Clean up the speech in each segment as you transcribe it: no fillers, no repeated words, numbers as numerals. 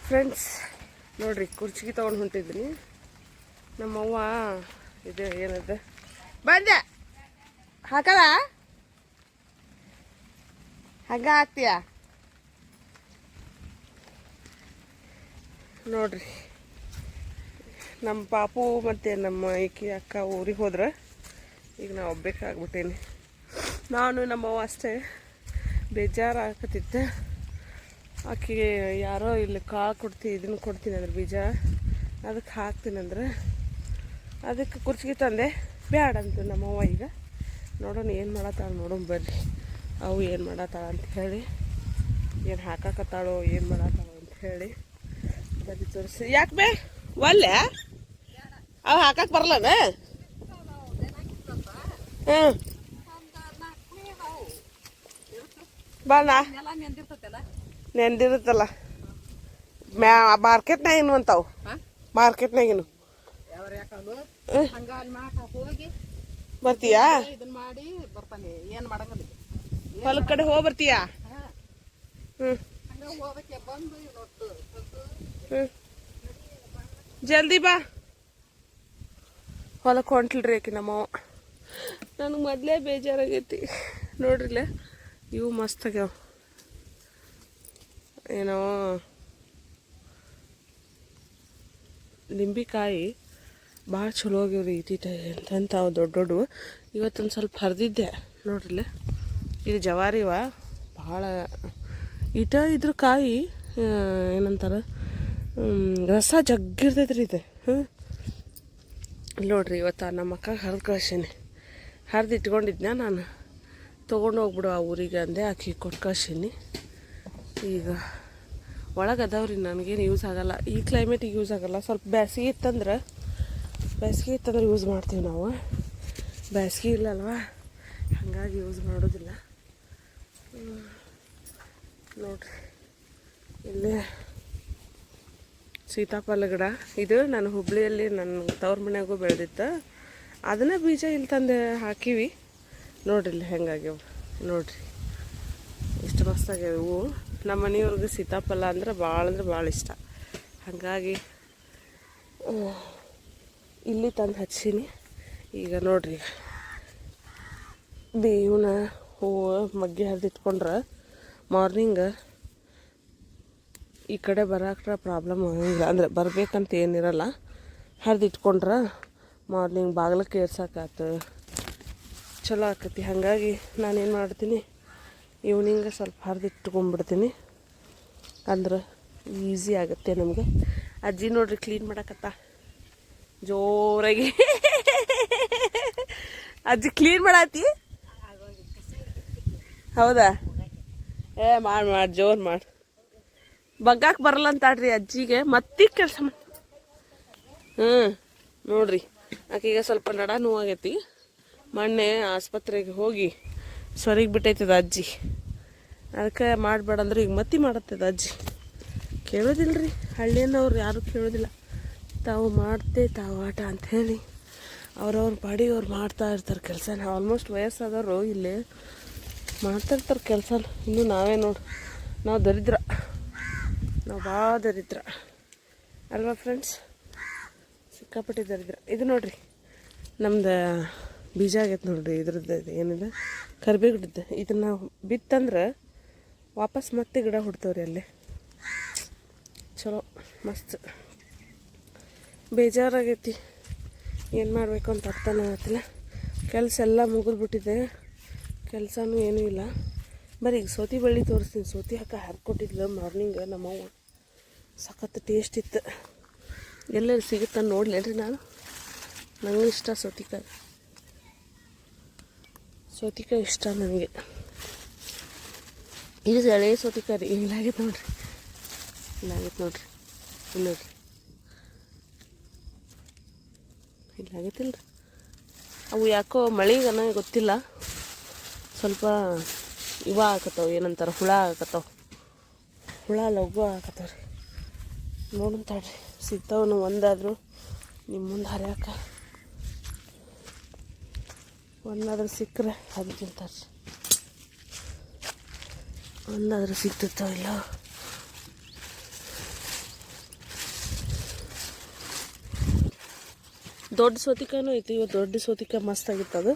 Friends ನೋಡ್ರಿ ಕುರ್ಚಿಗೆ ತೊಗೊಂಡು ಹೊಂಟಿದ್ದೀನಿ. ನಮ್ಮವ್ವ ಇದು ಏನದ ಬಂದೆ ಹಾಕಲ್ಲ ಹಂಗ ಹಾಕ್ತೀಯ ನೋಡ್ರಿ. ನಮ್ಮ ಪಾಪು ಮತ್ತು ನಮ್ಮ ಈಕಿ ಅಕ್ಕ ಊರಿಗೆ ಹೋದ್ರೆ ಈಗ ನಾ ಒಬ್ಬೇಕಾಗ್ಬಿಟ್ಟೇನಿ. ನಾನು ನಮ್ಮವ್ವ ಅಷ್ಟೇ ಬೇಜಾರು ಆಗಕತ್ತಿತ್ತು. ಆಕೆಗೆ ಯಾರೋ ಇಲ್ಲಿ ಕಾಳು ಕೊಡ್ತೀನಿ ಇದನ್ನು ಕೊಡ್ತೀನಿ ಅಂದ್ರೆ ಬೀಜ ಅದಕ್ಕೆ ಹಾಕ್ತೀನಿ ಅಂದ್ರೆ ಅದಕ್ಕೆ ಕುರ್ಚಿಗೆ ತಂದೆ ಬ್ಯಾಡಂತು ನಮ್ಮವ್ವ. ಈಗ ನೋಡೋಣ ಏನು ಮಾಡತ್ತಾಳ ನೋಡೋಣ ಬರ್ರಿ. ಅವು ಏನು ಮಾಡತ್ತಾಳ ಅಂತ ಹೇಳಿ, ಏನು ಹಾಕಾಕತ್ತಾಳೋ ಏನು ಮಾಡತ್ತಾಳೋ ಅಂತ ಹೇಳಿ ಬರ್ರಿ ತೋರಿಸಿ. ಯಾಕೆ ಬೇ ಒಲ್ಲೆ ಅವು ಹಾಕಕ್ಕೆ ಬರಲ್ಲನ? ಹ್ಞೂ ಬಣ್ಣ ನೆಂದಿರುತ್ತಲ್ಲ ಮಾರ್ಕೆಟ್ನಾಗ ಏನು ಅಂತಾವು ಮಾರ್ಕೆಟ್ನಾಗಿನು ಬರ್ತೀಯಾ? ಹೊಲ ಕಡೆ ಹೋಗಿ ಬರ್ತೀಯಾ? ಹ್ಞೂ ಹ್ಞೂ ಜಲ್ದಿ ಬಾ. ಹೊಲಕ್ಕೆ ಹೊಂಟ್ಲ್ರಿ ಆಕಿ ನಮ್ಮವ್ವ. ನನಗೆ ಮೊದಲೇ ಬೇಜಾರಾಗೈತಿ ನೋಡ್ರಿಲ್ಲ. ಇವು ಮಸ್ತ್ ಆಗ್ಯಾವ ಏನೋ ಲಿಂಬಿಕಾಯಿ ಭಾಳ ಚಲೋ ಆಗ್ಯಾವ್ರಿ. ಇಟ್ಟಿಟ ಎಂತೆಂಥವು ದೊಡ್ಡ ದೊಡ್ಡವು. ಇವತ್ತೊಂದು ಸ್ವಲ್ಪ ಹರಿದಿದ್ದೆ ನೋಡ್ರಿಲ್ಲ. ಇದು ಜವಾರಿವ ಭಾಳ ಇದ್ರ ಕಾಯಿ ಏನಂತಾರೆ ರಸ ಜಗ್ಗಿರ್ತೈತ್ರಿ ಇದು. ನೋಡ್ರಿ ಇವತ್ತು ನಮ್ಮ ಅಕ್ಕ ಹರಿದು ಕಳ್ಸೀನಿ. ಹರಿದು ಇಟ್ಕೊಂಡಿದ್ನ ನಾನು ತೊಗೊಂಡು ಹೋಗ್ಬಿಡು ಆ ಊರಿಗೆ ಅಂದೆ. ಆಕಿ ಕೊಟ್ಟು ಕಳ್ಸೀನಿ. ಈಗ ಒಳಗೆ ಅದಾವ್ರಿ, ನನಗೇನು ಯೂಸ್ ಆಗೋಲ್ಲ ಈ ಕ್ಲೈಮೇಟಿಗೆ. ಯೂಸ್ ಆಗೋಲ್ಲ. ಸ್ವಲ್ಪ ಬೇಸಿಗೆ ಇತ್ತಂದ್ರೆ ಯೂಸ್ ಮಾಡ್ತೀವಿ ನಾವು. ಬೇಸಿಗೆ ಇಲ್ಲಲ್ವ ಹಾಗಾಗಿ ಯೂಸ್ ಮಾಡೋದಿಲ್ಲ. ನೋಡ್ರಿ ಇಲ್ಲಿ ಸೀತಾಫಲ ಗಿಡ. ಇದು ನಾನು ಹುಬ್ಳಿಯಲ್ಲಿ ನನ್ನ ತವ್ರ ಮನೆಯಾಗೂ ಬೆಳೆದಿತ್ತು. ಅದನ್ನ ಬೀಜ ಇಲ್ಲಿ ತಂದು ಹಾಕಿವಿ. ನೋಡ್ರಿ ಇಲ್ಲಿ ಹೆಂಗಾಗ್ಯಾವ ನೋಡ್ರಿ, ಎಷ್ಟು ಮಸ್ತಾಗ್ಯಾವ ಇವು. ನಮ್ಮ ಮನೆಯವ್ರಿಗೆ ಸೀತಾಫಲ ಅಂದ್ರೆ ಭಾಳ ಇಷ್ಟ. ಹಾಗಾಗಿ ಇಲ್ಲಿ ತಂದು ಹಚ್ಚೀನಿ. ಈಗ ನೋಡ್ರಿ ಬೇವಿನ ಹೂವು ಮಗ್ಗಿ ಹರಿದಿಟ್ಕೊಂಡ್ರೆ ಮಾರ್ನಿಂಗ್ ಈ ಕಡೆ ಬರೋಕ್ರ ಪ್ರಾಬ್ಲಮ್ ಇಲ್ಲ. ಅಂದರೆ ಬರ್ಬೇಕಂತ ಏನಿರಲ್ಲ. ಹರಿದಿಟ್ಕೊಂಡ್ರೆ ಮಾರ್ನಿಂಗ್ ಬಾಗಿಲಕ್ಕೆ ಏರ್ಸೋಕ್ಕಾಯ್ತು ಚಲೋ ಆಕತಿ. ಹಾಗಾಗಿ ನಾನೇನು ಮಾಡ್ತೀನಿ, ಈವ್ನಿಂಗ್ ಸ್ವಲ್ಪ ಹರಿದಿಟ್ಕೊಂಡ್ಬಿಡ್ತೀನಿ. ಅಂದ್ರೆ ಈಸಿ ಆಗುತ್ತೆ ನಮಗೆ. ಅಜ್ಜಿ ನೋಡ್ರಿ ಕ್ಲೀನ್ ಮಾಡಕತ್ತ ಜೋರಾಗಿ. ಅಜ್ಜಿ ಕ್ಲೀನ್ ಮಾಡತ್ತಿ? ಹೌದಾ? ಮಾಡಿ ಜೋರು ಮಾಡಿ. ಬಗ್ಗಾಕ್ ಬರಲ್ಲ ಅಂತಾಡ್ರಿ ಅಜ್ಜಿಗೆ. ಮತ್ತೀಗ ಕೆಲಸ ಮಾಡಿ. ನೋಡ್ರಿ ಆಕೆಗೆ ಸ್ವಲ್ಪ ನಡ ನೋವಾಗೈತಿ. ಮೊನ್ನೆ ಆಸ್ಪತ್ರೆಗೆ ಹೋಗಿ ಸ್ವರಿಗೆ ಬಿಟ್ಟೈತದ ಅಜ್ಜಿ. ಅದಕ್ಕೆ ಮಾಡಬೇಡಂದ್ರೆ ಈಗ ಮತ್ತೆ ಮಾಡತ್ತದ ಅಜ್ಜಿ. ಕೇಳೋದಿಲ್ಲರಿ ಹಳ್ಳಿಯನ್ನವ್ರು ಯಾರು ಕೇಳೋದಿಲ್ಲ. ತಾವು ಮಾಡ್ತೆ ತಾವು ಆಟ ಅಂಥೇಳಿ ಅವ್ರವ್ರ ಪಾಡಿ ಅವ್ರು ಮಾಡ್ತಾ ಇರ್ತಾರೆ ಕೆಲಸ. ಆಲ್ಮೋಸ್ಟ್ ವಯಸ್ಸಾದವರು ಇಲ್ಲಿ ಮಾಡ್ತಾಯಿರ್ತಾರೆ ಕೆಲಸ. ಇನ್ನು ನಾವೇ ನೋಡಿ, ನಾವು ದರಿದ್ರ, ನಾವು ಭಾಳ ದರಿದ್ರ ಅಲ್ವಾ ಫ್ರೆಂಡ್ಸ್? ಸಿಕ್ಕಾಪಟ್ಟಿ ದರಿದ್ರ. ಇದು ನೋಡ್ರಿ ನಮ್ದು ಬೀಜ ಆಗೈತೆ ನೋಡ್ರಿ. ಇದ್ರದ್ದು ಏನಿದೆ ಕರಿಬೇವು ಗಿಡದ್ದು. ಇದನ್ನು ಬಿತ್ತಂದ್ರೆ ವಾಪಸ್ ಮತ್ತೆ ಗಿಡ ಹುಡ್ತವ್ರಿ ಅಲ್ಲೇ. ಚಲೋ ಮಸ್ತ್. ಬೇಜಾರಾಗೈತಿ, ಏನು ಮಾಡಬೇಕು ಅಂತ ಅರ್ಥನೇ ಆಗ್ತಿಲ್ಲ. ಕೆಲಸ ಎಲ್ಲ ಮುಗಿದ್ಬಿಟ್ಟಿದೆ. ಕೆಲಸನೂ ಏನೂ ಇಲ್ಲ. ಬರೀ ಈಗ ಸೌತಿ ಬಳ್ಳಿ ತೋರಿಸ್ತೀನಿ. ಸೌತಿ ಹರ್ಕೊಟ್ಟಿದ್ಲು ಮಾರ್ನಿಂಗ್ ನಮ್ಮವ್ವ. ಸಖತ್ ಟೇಸ್ಟ್ ಇತ್ತು. ಎಲ್ಲೆಲ್ಲಿ ಸಿಗುತ್ತೆ ನೋಡ್ಲೇನ್ರಿ ನಾನು. ನನಗೂ ಇಷ್ಟ ಸೌತಿಕಾಯಿ ಇಷ್ಟ ನನಗೆ. ಇದು ಎಳೆ ಸೌತಿಕಾಯಿ ರೀ. ಇಲ್ಲಾಗೈತೆ ನೋಡ್ರಿ, ಇಲ್ಲಾಗೈತೆ ನೋಡ್ರಿ. ಇಲ್ಲಾಗೈತಿಲ್ರಿ. ಅವು ಯಾಕೋ ಮಳೆಗನ ಗೊತ್ತಿಲ್ಲ, ಸ್ವಲ್ಪ ಇವ ಹಾಕತ್ತವ, ಏನಂತಾರೆ ಹುಳ ಹಾಕತ್ತವ. ಹುಳ ಲಘು ಹಾಕತ್ತವ ರೀ. ನೋಡಂತಾಡ್ರಿ ಸಿಗ್ತಾವನು ಒಂದಾದರೂ ನಿಮ್ಮ ಮುಂದೆ ಹರಿಯಾಕ. ಒಂದಾದ್ರೂ ಸಿಕ್ಕರೆ ಅದು ತಿಂತಾರೆ. ಒಂದಾದ್ರೂ ಸಿಗ್ತಿರ್ತಾವ ಇಲ್ಲ ದೊಡ್ಡ ಸೌತಿಕಾಯಿನೂ ಐತಿ. ಇವತ್ತು ದೊಡ್ಡ ಸೌತಿಕಾಯಿ ಮಸ್ತ್ ಆಗಿತ್ತು. ಅದು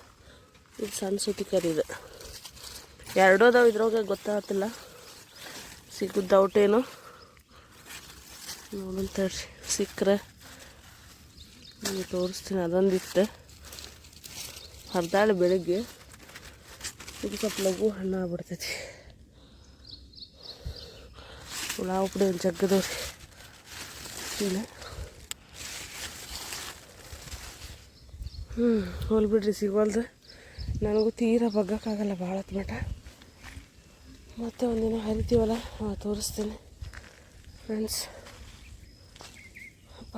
ಇದು ಸಣ್ಣ ಸೌತಿಕಾಯಿ ಇದು. ಎರಡೂ ಅದಾವೆ ಇದ್ರೊಳಗೆ, ಗೊತ್ತಾಗತ್ತಿಲ್ಲ ಸಿಗೋದು ಡೌಟ್ ಏನು. ನೋಡಂತೇಳಿ ಸಿಕ್ಕರೆ ನಿಮಗೆ ತೋರಿಸ್ತೀನಿ. ಅದೊಂದಿತ್ತು ಹರಿದಾಳೆ ಬೆಳಿಗ್ಗೆ. ಇದು ಸ್ವಲ್ಪ ಲಘು ಹಣ್ಣು ಆಗ್ಬಿಡ್ತೈತಿ. ಹುಳ ಉಪ್ಪಡೆ ಜಗ್ಗದವ್ರಿ ಇಲ್ಲ. ಹೋಲ್ ಬಿಡ್ರಿ, ಸಿಗೋಲ್ದು. ನನಗೂ ತೀರಾ ಬಗ್ಗಕ್ಕಾಗಲ್ಲ ಭಾಳ ಹೊತ್ತು ಮಟ. ಮತ್ತೆ ಒಂದಿನ ಹರಿತೀವಲ್ಲ ತೋರಿಸ್ತೀನಿ ಫ್ರೆಂಡ್ಸ್. ಅಪ್ಪ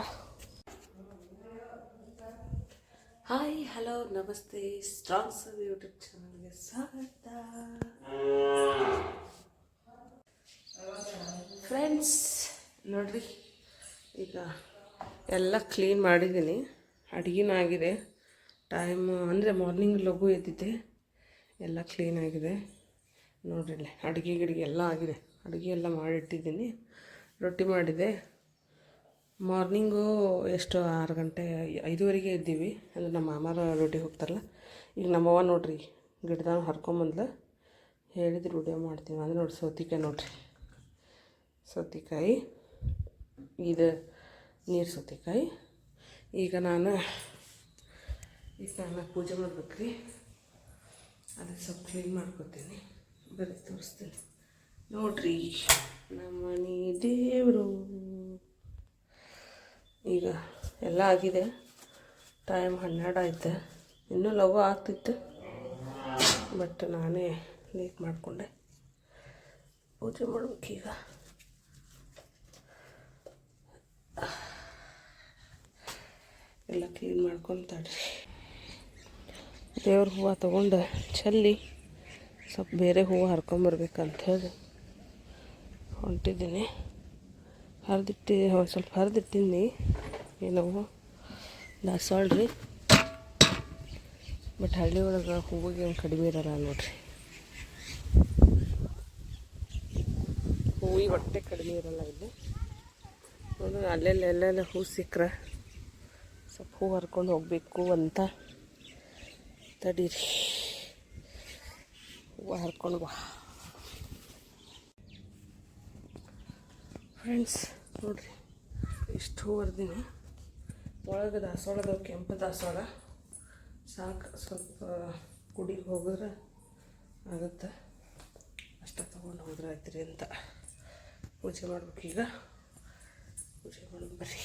ಹಾಯ್, ಹಲೋ, ನಮಸ್ತೆ. ಸ್ಟ್ರಾಂಗ್ ಸರ್ ಯೂಟ್ಯೂಬ್ ಚಾನಲ್ಗೆ ಸ್ವಾಗತ ಫ್ರೆಂಡ್ಸ್. ನೋಡ್ರಿ, ಈಗ ಎಲ್ಲ ಕ್ಲೀನ್ ಮಾಡಿದ್ದೀನಿ. ಅಡುಗೆನೂ ಆಗಿದೆ. ಟೈಮು ಅಂದರೆ ಮಾರ್ನಿಂಗ್ ಲಘು ಎದ್ದಿದ್ದೆ. ಎಲ್ಲ ಕ್ಲೀನ್ ಆಗಿದೆ ನೋಡ್ರಿ. ಇಲ್ಲಿ ಅಡುಗೆ ಗಿಡಿಗೆ ಎಲ್ಲ ಆಗಿದೆ. ಅಡುಗೆ ಎಲ್ಲ ಮಾಡಿಟ್ಟಿದ್ದೀನಿ. ರೊಟ್ಟಿ ಮಾಡಿದೆ. ಮಾರ್ನಿಂಗು ಎಷ್ಟು 6 ಗಂಟೆ 5:30ಗೆ ಇದ್ದೀವಿ. ಅಂದರೆ ನಮ್ಮ ಮಾಮಾರ ಡ್ಯೂಟಿಗೆ ಹೋಗ್ತಾರಲ್ಲ. ಈಗ ನಮ್ಮವ್ವ ನೋಡ್ರಿ ಗಿಡದಾಗ ಹರ್ಕೊಂಬಂದ್ಲು. ಹೇಳಿದ್ರು ವಿಡಿಯೋ ಮಾಡ್ತೀವಿ ಅಂದರೆ ನೋಡಿ ಸೌತಿಕಾಯಿ ನೋಡ್ರಿ. ಸೌತಿಕಾಯಿ ಇದು ನೀರು ಸೌತಿಕಾಯಿ. ಈಗ ನಾನು ಪೂಜೆ ಮಾಡ್ಬೇಕು ರೀ. ಅದಕ್ಕೆ ಸ್ವಲ್ಪ ಕ್ಲೀನ್ ಮಾಡ್ಕೊತೀನಿ. ಬರೀ ತೋರಿಸ್ತೀನಿ ನೋಡ್ರಿ. ನಮ್ಮ ಮನೆ ದೇವರು. ಈಗ ಎಲ್ಲ ಆಗಿದೆ. ಟೈಮ್ 12 ಆಯ್ತು. ಇನ್ನೂ ಲಘು ಆಗ್ತಿತ್ತು, ಬಟ್ ನಾನೇ ಲೇಟ್ ಮಾಡಿಕೊಂಡೆ. ಪೂಜೆ ಮಾಡ್ಬೇಕೀಗ. ಎಲ್ಲ ಕ್ಲೀನ್ ಮಾಡ್ಕೊತಾಡ್ರಿ. ದೇವ್ರ ಹೂವು ತೊಗೊಂಡು ಚೆಲ್ಲಿ ಸ್ವಲ್ಪ ಬೇರೆ ಹೂವು ಹರ್ಕೊಂಬರ್ಬೇಕಂತ ಹೇಳಿ ಹೊಂಟಿದ್ದೀನಿ. ಸ್ವಲ್ಪ ಹರಿದಿಟ್ಟಿನಿ. ಏನವು ದಾಸವಾಳ ರೀ. ಬಟ್ ಹಳ್ಳಿ ಒಳಗೆ ಹೂವಿಗೆ ಏನು ಕಡಿಮೆ ಇರಲ್ಲ ನೋಡ್ರಿ. ಹೂವಿಗೆ ಹೊಟ್ಟೆ ಕಡಿಮೆ ಇರಲ್ಲ ಇಲ್ಲಿ ನೋಡ್ರಿ. ಅಲ್ಲೆಲ್ಲ ಹೂ ಸಿಕ್ಕರೆ ಸ್ವಲ್ಪ ಹೂ ಹರ್ಕೊಂಡು ಹೋಗಬೇಕು ಅಂತ. ತಡೀರಿ, ಹೂವು ಹರ್ಕೊಂಡು ಬಾ ಫ್ರೆಂಡ್ಸ್. ನೋಡ್ರಿ ಇಷ್ಟು ಹೂ ಹರಿದೀನಿ. ಒಳಗೆ ದಾಸವಾಳದ ಕೆಂಪು ದಾಸವಾಳ ಸಾಕು. ಸ್ವಲ್ಪ ಗುಡಿಗೆ ಹೋಗಿದ್ರೆ ಆಗುತ್ತೆ. ಅಷ್ಟ ತೊಗೊಂಡು ಹೋದ್ರೆ ಆಯ್ತು ರೀ ಅಂತ. ಪೂಜೆ ಮಾಡ್ಬೇಕೀಗ. ಪೂಜೆ ಮಾಡಿ ಬರ್ರಿ.